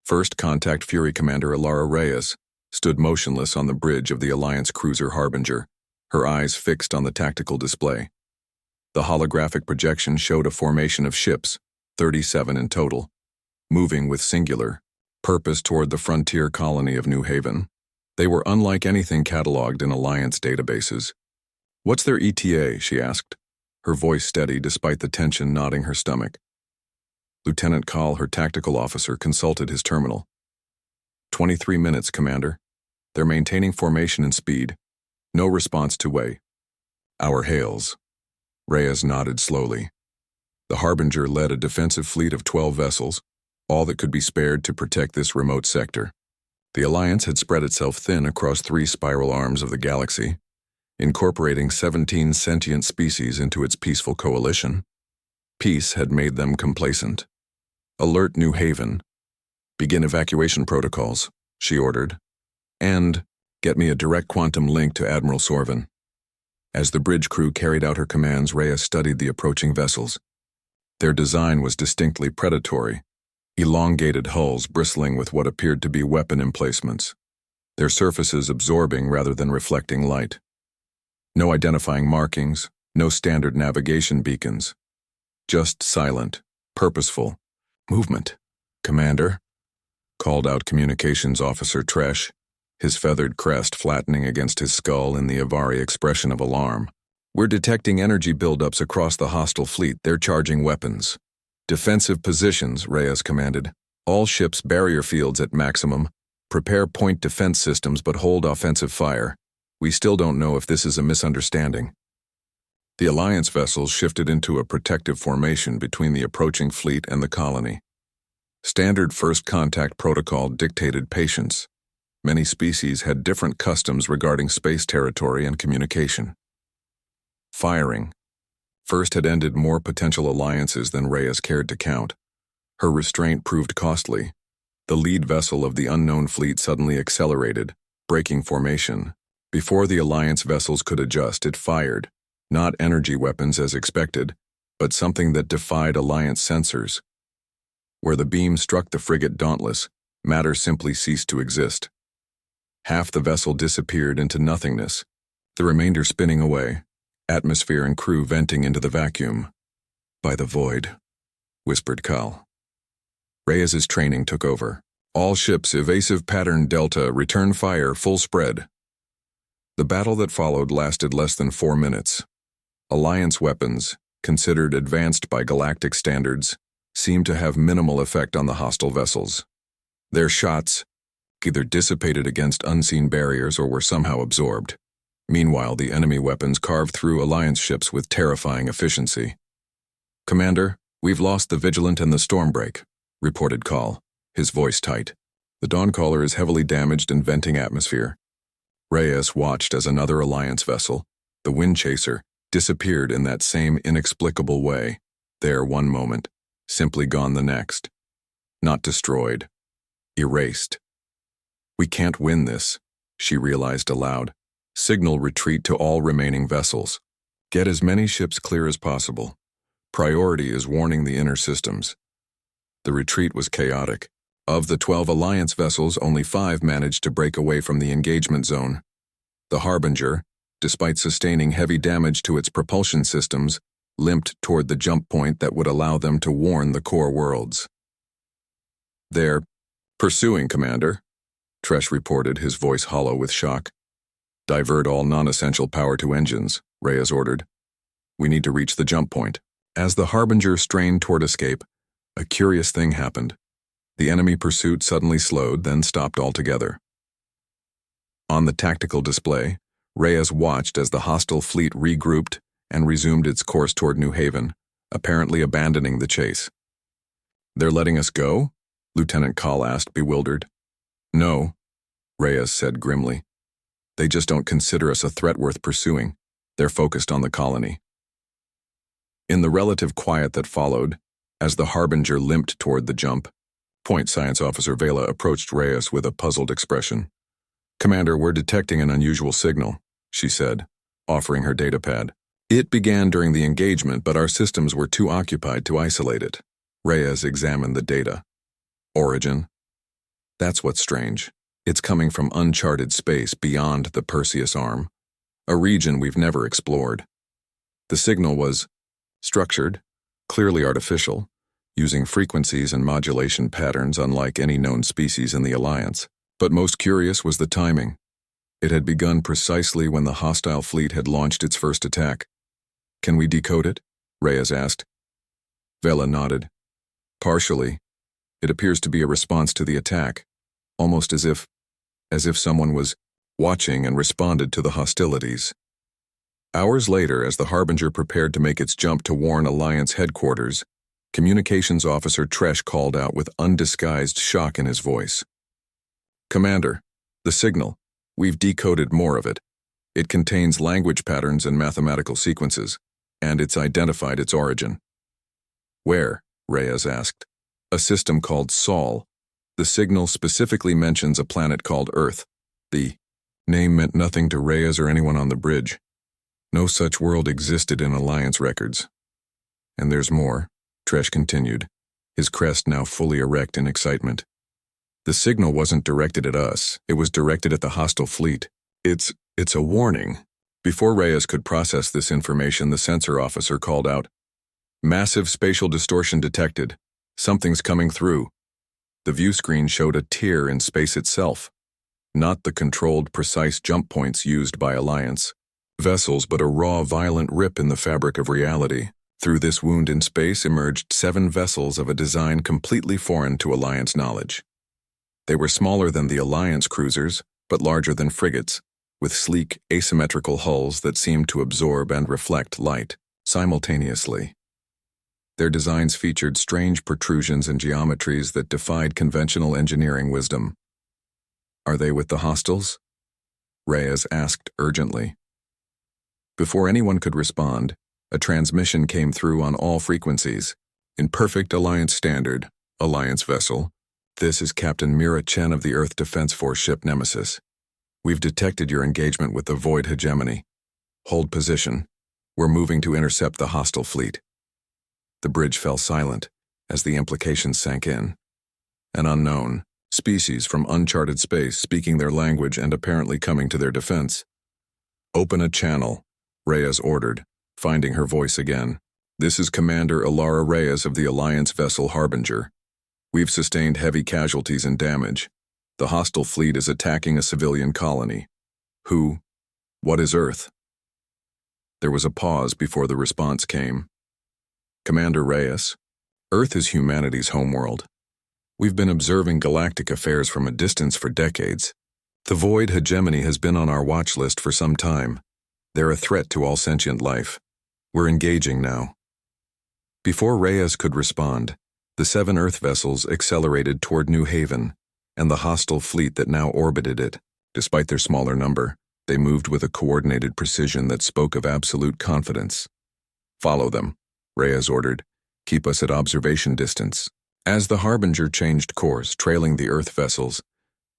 First Contact Fury Commander Alara Reyes stood motionless on the bridge of the Alliance cruiser Harbinger, her eyes fixed on the tactical display. The holographic projection showed a formation of ships, 37 in total, moving with singular purpose toward the frontier colony of New Haven. They were unlike anything cataloged in Alliance databases. "What's their ETA?" she asked, her voice steady despite the tension knotting her stomach. Lieutenant Call, her tactical officer, consulted his terminal. 23 minutes, Commander. They're maintaining formation and speed. No response to way. Our hails. Reyes nodded slowly. The Harbinger led a defensive fleet of 12 vessels, all that could be spared to protect this remote sector. The Alliance had spread itself thin across 3 spiral arms of the galaxy, incorporating 17 sentient species into its peaceful coalition. Peace had made them complacent. "Alert New Haven. Begin evacuation protocols," she ordered. "And get me a direct quantum link to Admiral Sorvin." As the bridge crew carried out her commands, Reyes studied the approaching vessels. Their design was distinctly predatory, elongated hulls bristling with what appeared to be weapon emplacements, their surfaces absorbing rather than reflecting light. No identifying markings, no standard navigation beacons. Just silent, purposeful movement. "Commander," called out Communications Officer Tresh, his feathered crest flattening against his skull in the Avari expression of alarm. "We're detecting energy buildups across the hostile fleet. They're charging weapons." "Defensive positions," Reyes commanded. "All ships barrier fields at maximum. Prepare point defense systems but hold offensive fire. We still don't know if this is a misunderstanding." The Alliance vessels shifted into a protective formation between the approaching fleet and the colony. Standard first contact protocol dictated patience. Many species had different customs regarding space territory and communication. Firing. First had ended more potential alliances than Reyes cared to count. Her restraint proved costly. The lead vessel of the unknown fleet suddenly accelerated, breaking formation. Before the Alliance vessels could adjust, it fired. Not energy weapons as expected, but something that defied Alliance sensors. Where the beam struck the frigate Dauntless, matter simply ceased to exist. Half the vessel disappeared into nothingness, the remainder spinning away, atmosphere and crew venting into the vacuum. "By the void," whispered Cal. Reyes's training took over. "All ships, evasive pattern Delta, return fire, full spread." The battle that followed lasted less than 4 minutes. Alliance weapons, considered advanced by Galactic standards, seemed to have minimal effect on the hostile vessels. Their shots either dissipated against unseen barriers or were somehow absorbed. Meanwhile, the enemy weapons carved through Alliance ships with terrifying efficiency. "Commander, we've lost the Vigilant and the Stormbreak," reported Call, his voice tight. "The Dawncaller is heavily damaged and venting atmosphere." Reyes watched as another Alliance vessel, the Windchaser, disappeared in that same inexplicable way. There one moment, simply gone the next. Not destroyed. Erased. "We can't win this," she realized aloud. "Signal retreat to all remaining vessels. Get as many ships clear as possible. Priority is warning the inner systems." The retreat was chaotic. Of the 12 Alliance vessels, only 5 managed to break away from the engagement zone. The Harbinger, despite sustaining heavy damage to its propulsion systems, limped toward the jump point that would allow them to warn the core worlds. "They're pursuing, Commander," Tresh reported, his voice hollow with shock. "Divert all non-essential power to engines," Reyes ordered. "We need to reach the jump point." As the Harbinger strained toward escape, a curious thing happened. The enemy pursuit suddenly slowed, then stopped altogether. On the tactical display, Reyes watched as the hostile fleet regrouped and resumed its course toward New Haven, apparently abandoning the chase. "They're letting us go?" Lieutenant Call asked, bewildered. "No," Reyes said grimly. "They just don't consider us a threat worth pursuing. They're focused on the colony." In the relative quiet that followed, as the Harbinger limped toward the jump, Point Science Officer Vela approached Reyes with a puzzled expression. "Commander, we're detecting an unusual signal," she said, offering her datapad. "It began during the engagement, but our systems were too occupied to isolate it." Reyes examined the data. "Origin?" That's what's strange. It's coming from uncharted space beyond the Perseus Arm, a region we've never explored. The signal was structured, clearly artificial, using frequencies and modulation patterns unlike any known species in the Alliance. But most curious was the timing. It had begun precisely when the hostile fleet had launched its first attack. Can we decode it? Reyes asked. Vela nodded. Partially. It appears to be a response to the attack, almost as if someone was watching and responded to the hostilities. Hours later, as the Harbinger prepared to make its jump to warn Alliance headquarters, Communications Officer Tresh called out with undisguised shock in his voice. Commander, the signal. We've decoded more of it. It contains language patterns and mathematical sequences, and it's identified its origin. Where? Reyes asked. A system called Sol. The signal specifically mentions a planet called Earth. The name meant nothing to Reyes or anyone on the bridge. No such world existed in Alliance records. And there's more, Tresh continued, his crest now fully erect in excitement. The signal wasn't directed at us, it was directed at the hostile fleet. It's a warning. Before Reyes could process this information, the sensor officer called out, Massive spatial distortion detected. Something's coming through. The view screen showed a tear in space itself, not the controlled, precise jump points used by Alliance vessels, but a raw, violent rip in the fabric of reality. Through this wound in space emerged 7 vessels of a design completely foreign to Alliance knowledge. They were smaller than the Alliance cruisers, but larger than frigates, with sleek, asymmetrical hulls that seemed to absorb and reflect light simultaneously. Their designs featured strange protrusions and geometries that defied conventional engineering wisdom. Are they with the hostiles? Reyes asked urgently. Before anyone could respond, a transmission came through on all frequencies. In perfect Alliance standard, Alliance vessel, this is Captain Mira Chen of the Earth Defense Force ship Nemesis. We've detected your engagement with the Void Hegemony. Hold position. We're moving to intercept the hostile fleet. The bridge fell silent as the implications sank in. An unknown species from uncharted space speaking their language and apparently coming to their defense. Open a channel, Reyes ordered, finding her voice again. This is Commander Alara Reyes of the Alliance vessel Harbinger. We've sustained heavy casualties and damage. The hostile fleet is attacking a civilian colony. Who? What is Earth? There was a pause before the response came. Commander Reyes, Earth is humanity's homeworld. We've been observing galactic affairs from a distance for decades. The Void Hegemony has been on our watch list for some time. They're a threat to all sentient life. We're engaging now. Before Reyes could respond, the 7 Earth vessels accelerated toward New Haven, and the hostile fleet that now orbited it. Despite their smaller number, they moved with a coordinated precision that spoke of absolute confidence. Follow them, Reyes ordered. Keep us at observation distance. As the Harbinger changed course, trailing the Earth vessels,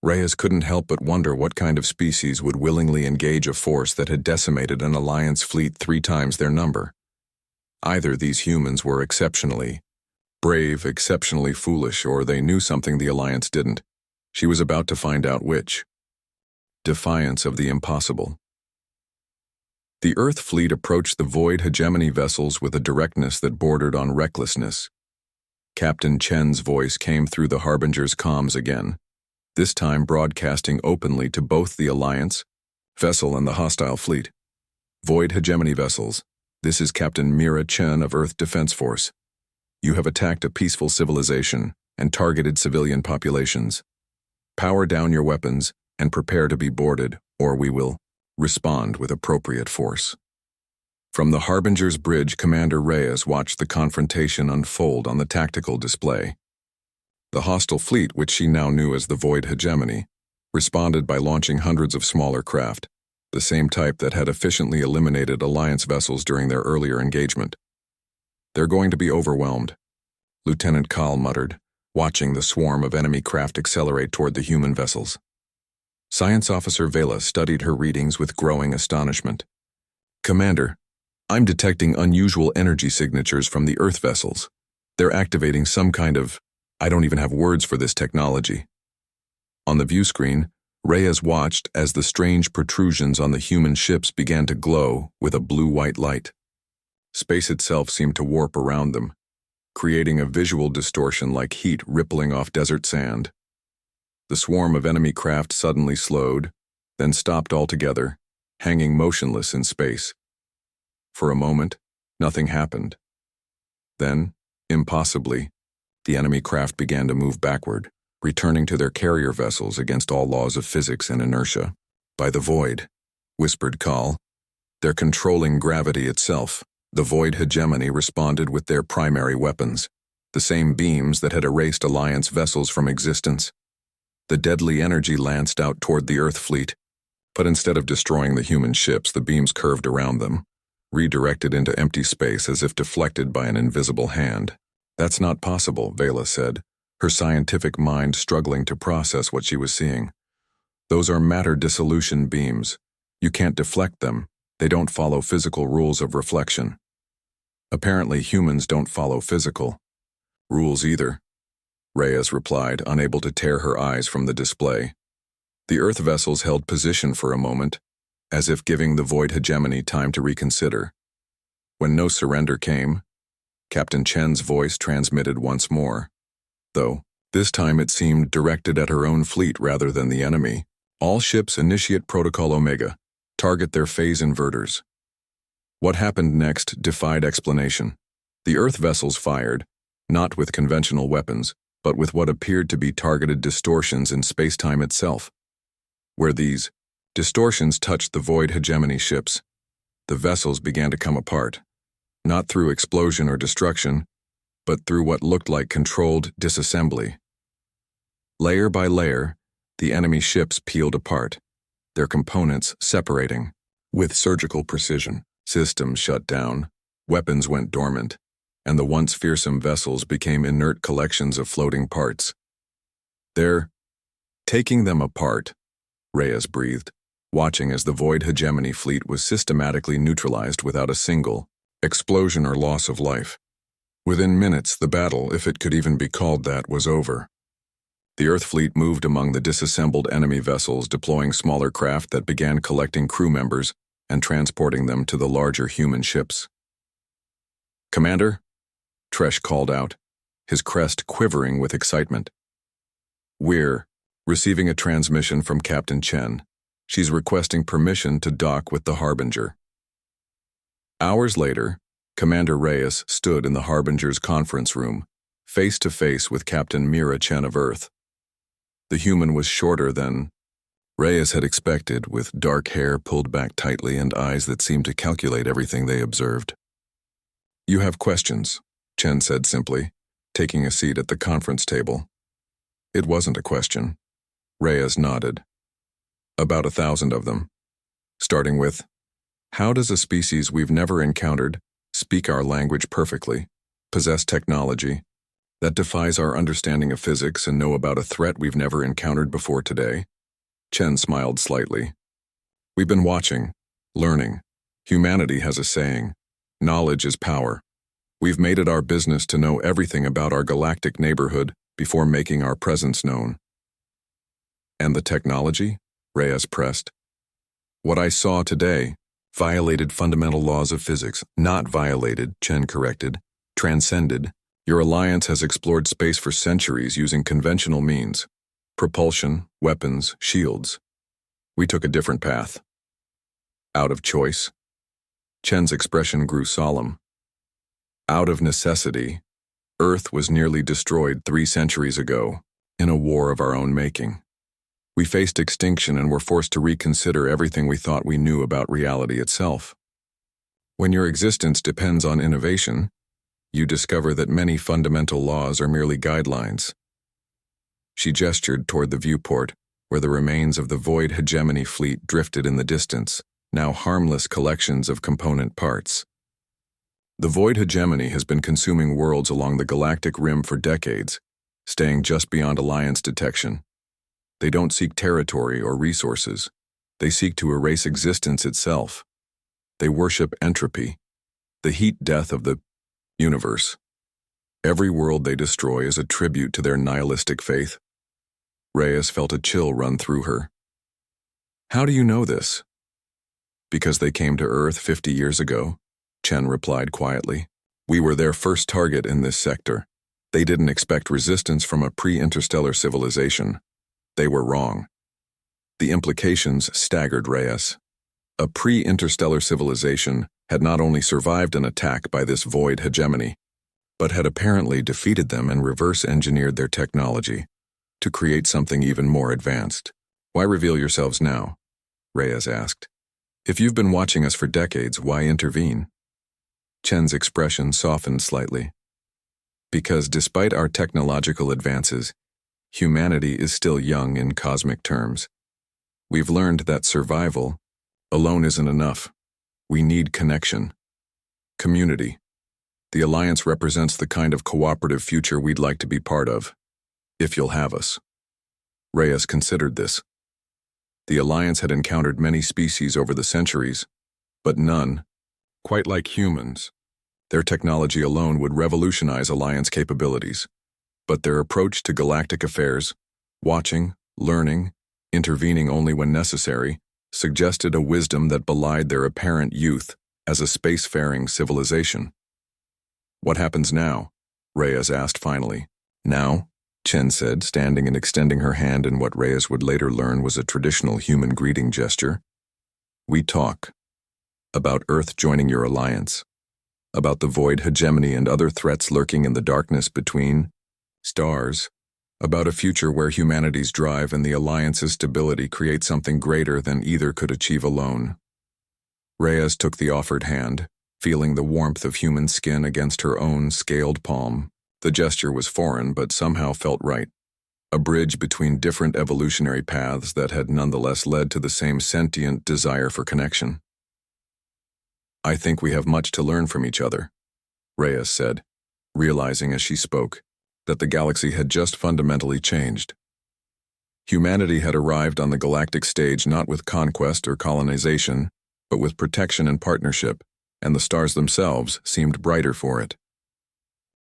Reyes couldn't help but wonder what kind of species would willingly engage a force that had decimated an Alliance fleet 3 times their number. Either these humans were exceptionally brave, exceptionally foolish, or they knew something the Alliance didn't. She was about to find out which. Defiance of the impossible. The Earth fleet approached the Void Hegemony vessels with a directness that bordered on recklessness. Captain Chen's voice came through the Harbinger's comms again, this time broadcasting openly to both the Alliance vessel and the hostile fleet. Void Hegemony vessels, this is Captain Mira Chen of Earth Defense Force. You have attacked a peaceful civilization and targeted civilian populations. Power down your weapons and prepare to be boarded, or we will respond with appropriate force. From the Harbinger's bridge, Commander Reyes watched the confrontation unfold on the tactical display. The hostile fleet, which she now knew as the Void Hegemony, responded by launching hundreds of smaller craft, the same type that had efficiently eliminated Alliance vessels during their earlier engagement. They're going to be overwhelmed, Lieutenant Kahl muttered, watching the swarm of enemy craft accelerate toward the human vessels. Science Officer Vela studied her readings with growing astonishment. Commander, I'm detecting unusual energy signatures from the Earth vessels. They're activating some kind of, I don't even have words for this technology. On the view screen, Reyes watched as the strange protrusions on the human ships began to glow with a blue-white light. Space itself seemed to warp around them, creating a visual distortion like heat rippling off desert sand. The swarm of enemy craft suddenly slowed, then stopped altogether, hanging motionless in space. For a moment, nothing happened. Then, impossibly, the enemy craft began to move backward, returning to their carrier vessels against all laws of physics and inertia. "By the void," whispered Kal. "They're controlling gravity itself." The void hegemony responded with their primary weapons, the same beams that had erased Alliance vessels from existence. The deadly energy lanced out toward the Earth fleet, but instead of destroying the human ships, the beams curved around them, redirected into empty space as if deflected by an invisible hand. "That's not possible," Vela said, her scientific mind struggling to process what she was seeing. "Those are matter dissolution beams. You can't deflect them. They don't follow physical rules of reflection." "Apparently humans don't follow physical rules either," Reyes replied, unable to tear her eyes from the display. The Earth vessels held position for a moment, as if giving the void hegemony time to reconsider. When no surrender came, Captain Chen's voice transmitted once more, though this time it seemed directed at her own fleet rather than the enemy. "All ships initiate Protocol Omega. Target their phase inverters." What happened next defied explanation. The Earth vessels fired, not with conventional weapons, but with what appeared to be targeted distortions in space-time itself. Where these distortions touched the void hegemony ships, the vessels began to come apart, not through explosion or destruction, but through what looked like controlled disassembly. Layer by layer, the enemy ships peeled apart, their components separating. With surgical precision, systems shut down, weapons went dormant, and the once fearsome vessels became inert collections of floating parts. "They're taking them apart," Reyes breathed, watching as the void hegemony fleet was systematically neutralized without a single explosion or loss of life. Within minutes, the battle, if it could even be called that, was over. The Earth fleet moved among the disassembled enemy vessels, deploying smaller craft that began collecting crew members and transporting them to the larger human ships. "Commander?" Tresh called out, his crest quivering with excitement. "We're receiving a transmission from Captain Chen. She's requesting permission to dock with the Harbinger." Hours later, Commander Reyes stood in the Harbinger's conference room, face to face with Captain Mira Chen of Earth. The human was shorter than Reyes had expected, with dark hair pulled back tightly and eyes that seemed to calculate everything they observed. "You have questions," Chen said simply, taking a seat at the conference table. It wasn't a question. Reyes nodded. "About 1,000 of them. Starting with, how does a species we've never encountered speak our language perfectly, possess technology that defies our understanding of physics, and know about a threat we've never encountered before today?" Chen smiled slightly. "We've been watching, learning. Humanity has a saying, knowledge is power. We've made it our business to know everything about our galactic neighborhood before making our presence known." "And the technology?" Reyes pressed. "What I saw today violated fundamental laws of physics." "Not violated," Chen corrected. "Transcended. Your alliance has explored space for centuries using conventional means. Propulsion, weapons, shields. We took a different path." "Out of choice?" Chen's expression grew solemn. "Out of necessity. Earth was nearly destroyed 3 centuries ago, in a war of our own making. We faced extinction and were forced to reconsider everything we thought we knew about reality itself. When your existence depends on innovation, you discover that many fundamental laws are merely guidelines." She gestured toward the viewport, where the remains of the void hegemony fleet drifted in the distance, now harmless collections of component parts. "The void hegemony has been consuming worlds along the galactic rim for decades, staying just beyond Alliance detection. They don't seek territory or resources. They seek to erase existence itself. They worship entropy, the heat death of the universe. Every world they destroy is a tribute to their nihilistic faith." Reyes felt a chill run through her. How do you know this? Because they came to Earth 50 years ago, Chen replied quietly. We were their first target in this sector. They didn't expect resistance from a pre-interstellar civilization. They were wrong. The implications staggered Reyes. A pre-interstellar civilization had not only survived an attack by this void hegemony, but had apparently defeated them and reverse-engineered their technology to create something even more advanced. Why reveal yourselves now? Reyes asked. If you've been watching us for decades, why intervene? Chen's expression softened slightly. Because despite our technological advances, humanity is still young in cosmic terms. We've learned that survival alone isn't enough. We need connection. Community. The Alliance represents the kind of cooperative future we'd like to be part of, if you'll have us. Reyes considered this. The Alliance had encountered many species over the centuries, but none quite like humans. Their technology alone would revolutionize Alliance capabilities, but their approach to galactic affairs, watching, learning, intervening only when necessary, suggested a wisdom that belied their apparent youth as a spacefaring civilization. What happens now? Reyes asked finally. Now? Chen said, standing and extending her hand in what Reyes would later learn was a traditional human greeting gesture. We talk. About Earth joining your alliance. About the void hegemony and other threats lurking in the darkness between stars. About a future where humanity's drive and the Alliance's stability create something greater than either could achieve alone. Reyes took the offered hand, feeling the warmth of human skin against her own scaled palm. The gesture was foreign, but somehow felt right. A bridge between different evolutionary paths that had nonetheless led to the same sentient desire for connection. I think we have much to learn from each other, Reyes said, realizing as she spoke that the galaxy had just fundamentally changed. Humanity had arrived on the galactic stage not with conquest or colonization, but with protection and partnership, and the stars themselves seemed brighter for it.